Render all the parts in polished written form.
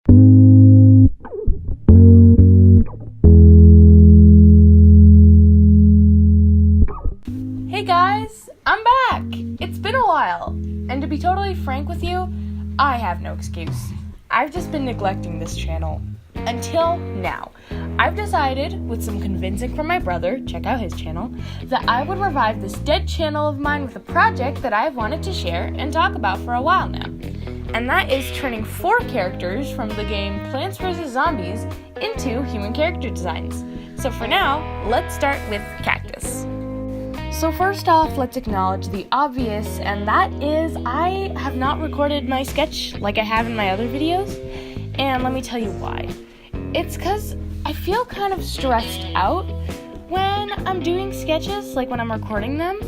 Hey guys, I'm back! It's been a while, and to be totally frank with you, I have no excuse. I've just been neglecting this channel. Until now. I've decided, with some convincing from my brother, check out his channel, that I would revive this dead channel of mine with a project that I've wanted to share and talk about for a while now. And that is turning 4 characters from the game Plants vs. Zombies into human character designs. So for now, let's start with Cactus. So first off, let's acknowledge the obvious, and that is I have not recorded my sketch like I have in my other videos, and let me tell you why. It's because I feel kind of stressed out when I'm doing sketches, like when I'm recording them.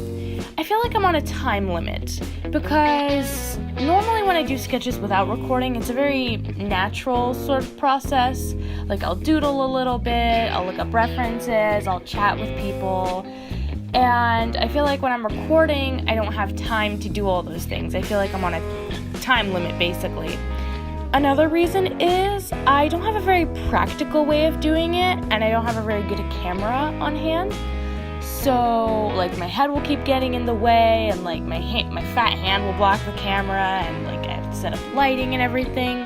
I feel like I'm on a time limit, because normally when I do sketches without recording, it's a very natural sort of process. Like I'll doodle a little bit, I'll look up references, I'll chat with people. And I feel like when I'm recording, I don't have time to do all those things. I feel like I'm on a time limit, basically. Another reason is I don't have a very practical way of doing it, and I don't have a very good camera on hand. So, like, my head will keep getting in the way, and, like, my fat hand will block the camera, and, like, I have to set up lighting and everything.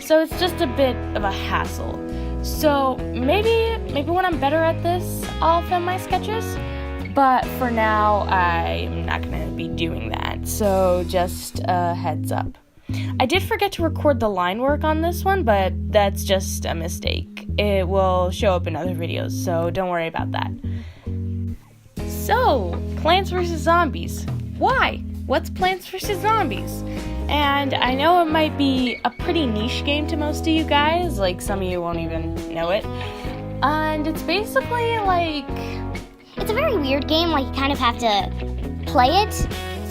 So it's just a bit of a hassle. So maybe when I'm better at this, I'll film my sketches. But for now, I'm not going to be doing that, so just a heads up. I did forget to record the line work on this one, but that's just a mistake. It will show up in other videos, so don't worry about that. So, Plants vs. Zombies. Why? What's Plants vs. Zombies? And I know it might be a pretty niche game to most of you guys, like some of you won't even know it. And it's basically like... It's a very weird game, like you kind of have to play it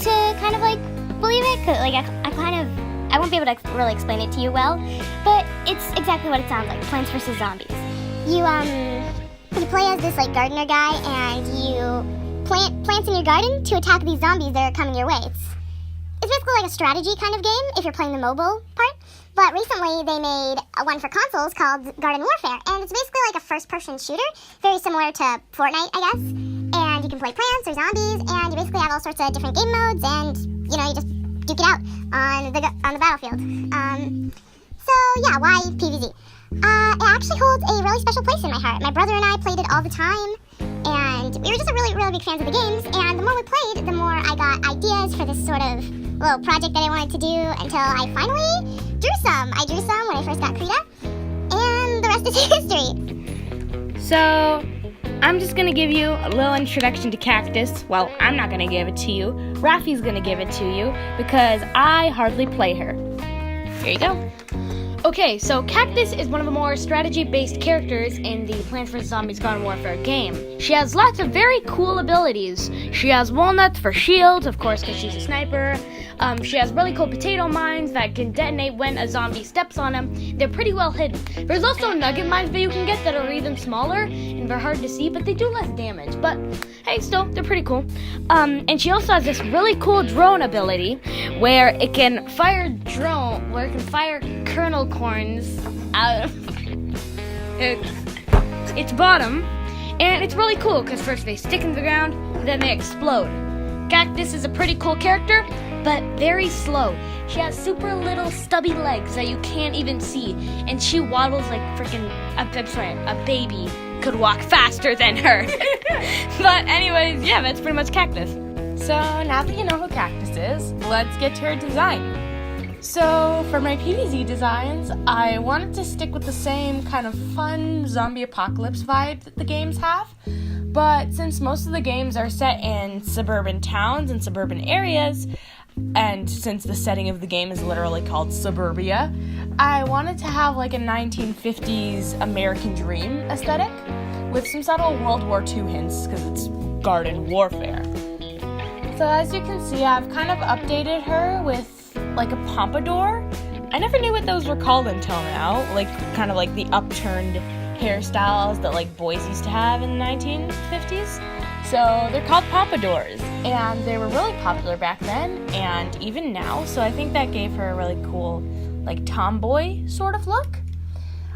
to kind of like believe it, 'cause like I won't be able to really explain it to you well, but it's exactly what it sounds like, Plants vs. Zombies. You play as this like gardener guy, and you plant plants in your garden to attack these zombies that are coming your way. It's basically like a strategy kind of game if you're playing the mobile part. But recently they made one for consoles called Garden Warfare, and it's basically like a first-person shooter, very similar to Fortnite, I guess. And you can play plants or zombies, and you basically have all sorts of different game modes, and you just duke it out on the battlefield. So yeah, why PvZ? It actually holds a really special place in my heart. My brother and I played it all the time, and we were just really, really big fans of the games. And the more we played, the more I got ideas for this sort of little project that I wanted to do until I finally drew some. I drew some when I first got Krita, and the rest is history. So, I'm just going to give you a little introduction to Cactus. Well, I'm not going to give it to you. Rafi's going to give it to you, because I hardly play her. Here you go. Okay, so Cactus is one of the more strategy-based characters in the Plants vs. Zombies Garden Warfare game. She has lots of very cool abilities. She has walnuts for shields, of course, because she's a sniper. She has really cool potato mines that can detonate when a zombie steps on them. They're pretty well hidden. There's also nugget mines that you can get that are even smaller, and they're hard to see, but they do less damage. But, hey, still, they're pretty cool. And she also has this really cool drone ability, where it can fire kernel corns out of its bottom, and it's really cool because first they stick in the ground, then they explode. Cactus is a pretty cool character, but very slow. She has super little stubby legs that you can't even see, and she waddles like a baby could walk faster than her. But anyways, yeah, that's pretty much Cactus. So now that you know who Cactus is, let's get to her design. So for my PvZ designs, I wanted to stick with the same kind of fun zombie apocalypse vibe that the games have. But since most of the games are set in suburban towns and suburban areas, and since the setting of the game is literally called Suburbia, I wanted to have like a 1950s American dream aesthetic with some subtle World War II hints because it's garden warfare. So as you can see, I've kind of updated her with like a pompadour. I never knew what those were called until now, like kind of like the upturned hairstyles that like boys used to have in the 1950s. So they're called pompadours, and they were really popular back then and even now, so I think that gave her a really cool like tomboy sort of look.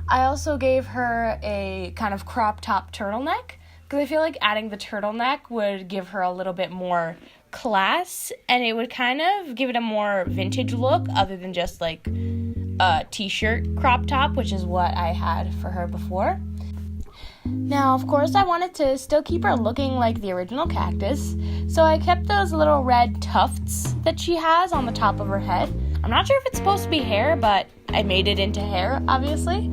I also gave her a kind of crop top turtleneck because I feel like adding the turtleneck would give her a little bit more class, and it would kind of give it a more vintage look other than just like a t-shirt crop top, which is what I had for her before. Now, of course, I wanted to still keep her looking like the original Cactus, so I kept those little red tufts that she has on the top of her head. I'm not sure if it's supposed to be hair, but I made it into hair, obviously.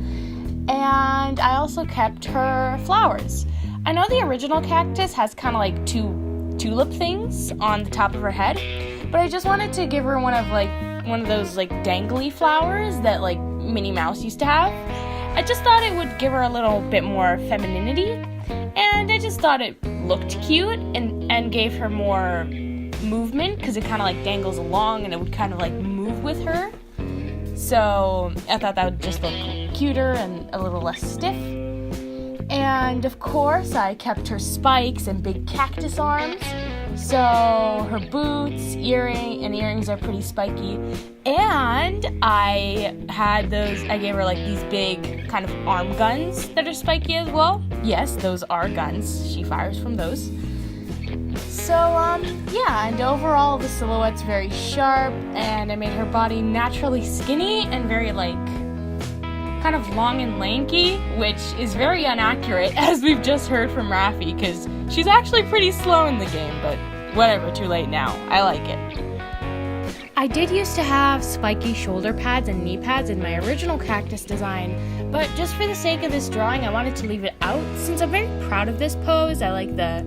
And I also kept her flowers. I know the original Cactus has kind of like two tulip things on the top of her head, but I just wanted to give her one of those like dangly flowers that like Minnie Mouse used to have. I just thought it would give her a little bit more femininity, and I just thought it looked cute and gave her more movement because it kind of like dangles along and it would kind of like move with her. So I thought that would just look cuter and a little less stiff. And of course, I kept her spikes and big cactus arms. So her boots, earrings are pretty spiky. And I gave her like these big kind of arm guns that are spiky as well. Yes, those are guns. She fires from those. So, yeah, and overall the silhouette's very sharp, and I made her body naturally skinny and very, like, kind of long and lanky, which is very inaccurate, as we've just heard from Raffi, because she's actually pretty slow in the game, but whatever, too late now. I like it. I did used to have spiky shoulder pads and knee pads in my original Cactus design, but just for the sake of this drawing, I wanted to leave it out, since I'm very proud of this pose. I like the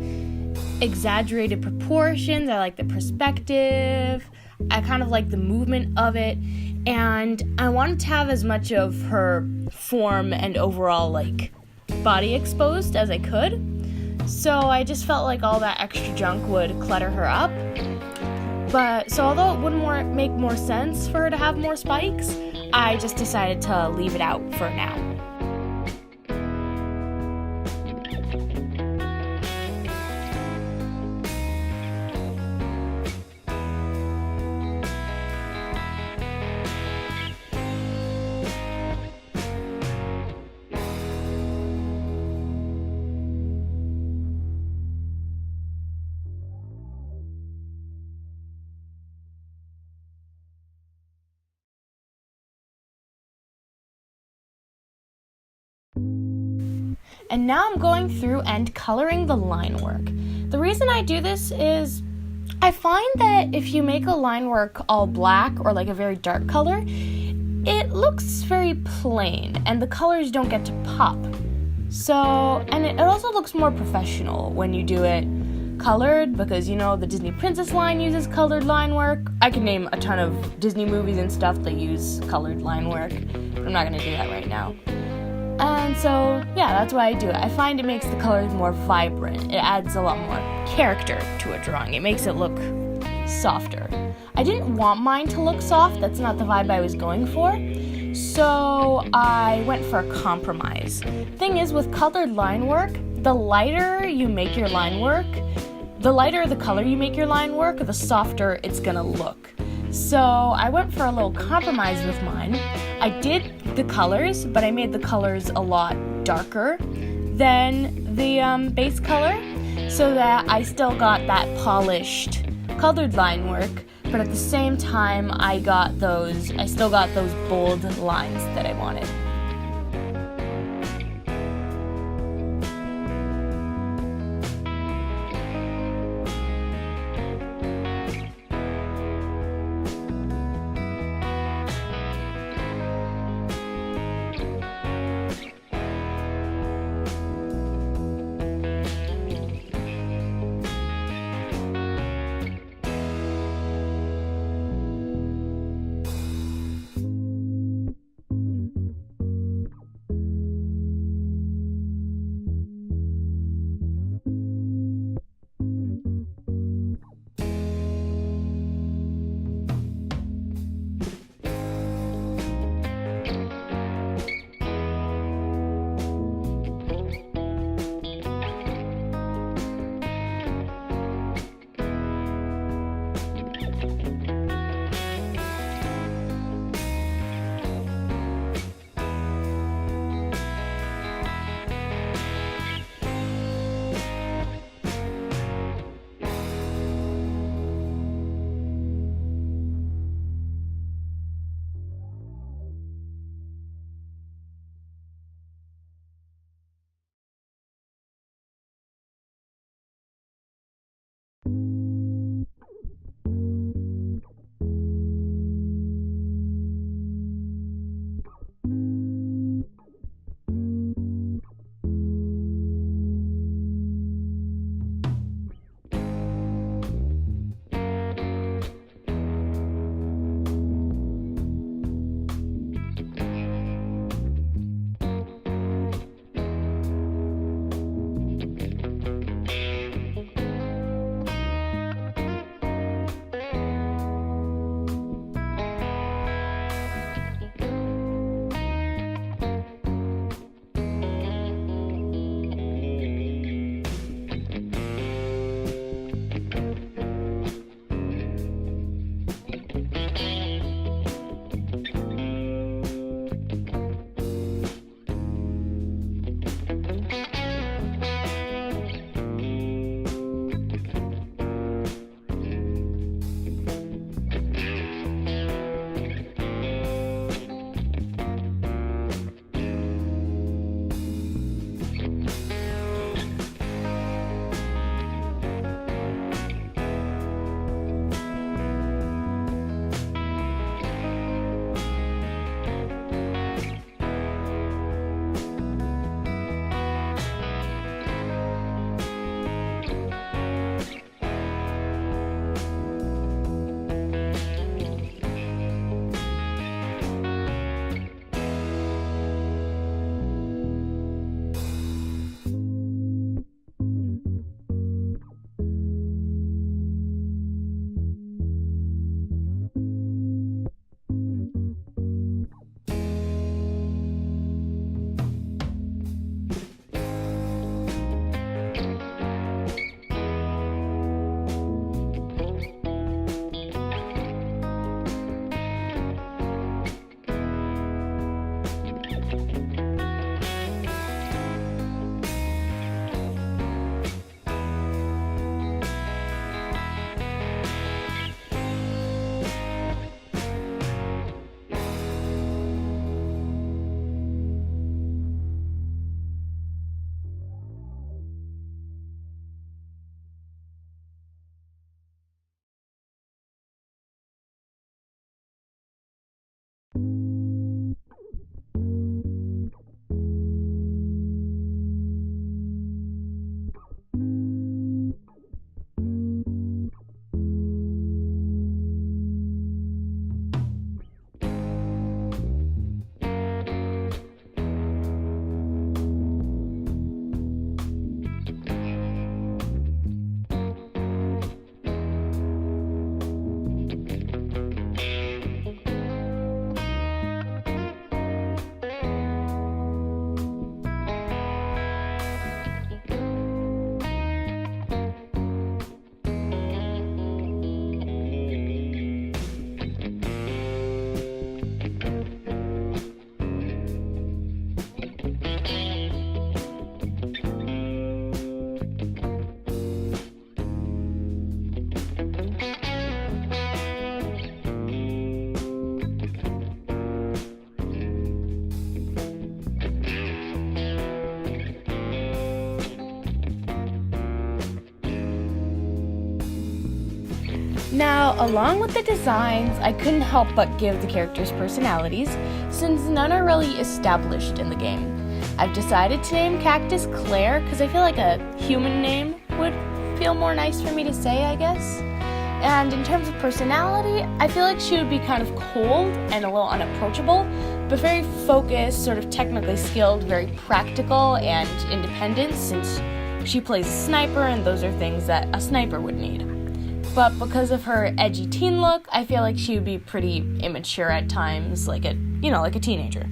exaggerated proportions, I like the perspective, I kind of like the movement of it, and I wanted to have as much of her form and overall like body exposed as I could. So I just felt like all that extra junk would clutter her up. But so although it would make more sense for her to have more spikes, I just decided to leave it out for now. And now I'm going through and coloring the line work. The reason I do this is I find that if you make a line work all black or like a very dark color, it looks very plain and the colors don't get to pop. So, and it also looks more professional when you do it colored, because you know the Disney Princess line uses colored line work. I could name a ton of Disney movies and stuff that use colored line work, but I'm not going to do that right now. And so, yeah, that's why I do it. I find it makes the colors more vibrant. It adds a lot more character to a drawing. It makes it look softer. I didn't want mine to look soft. That's not the vibe I was going for. So I went for a compromise. Thing is, with colored line work, the lighter you make your line work, the lighter the color you make your line work, the softer it's gonna look. So I went for a little compromise with mine. I did the colors, but I made the colors a lot darker than the base color, so that I still got that polished colored line work, but at the same time I still got those bold lines that I wanted. Now, along with the designs, I couldn't help but give the characters personalities, since none are really established in the game. I've decided to name Cactus Claire because I feel like a human name would feel more nice for me to say, I guess. And in terms of personality, I feel like she would be kind of cold and a little unapproachable, but very focused, sort of technically skilled, very practical and independent, since she plays a sniper and those are things that a sniper would need. But because of her edgy teen look, I feel like she would be pretty immature at times, like a teenager.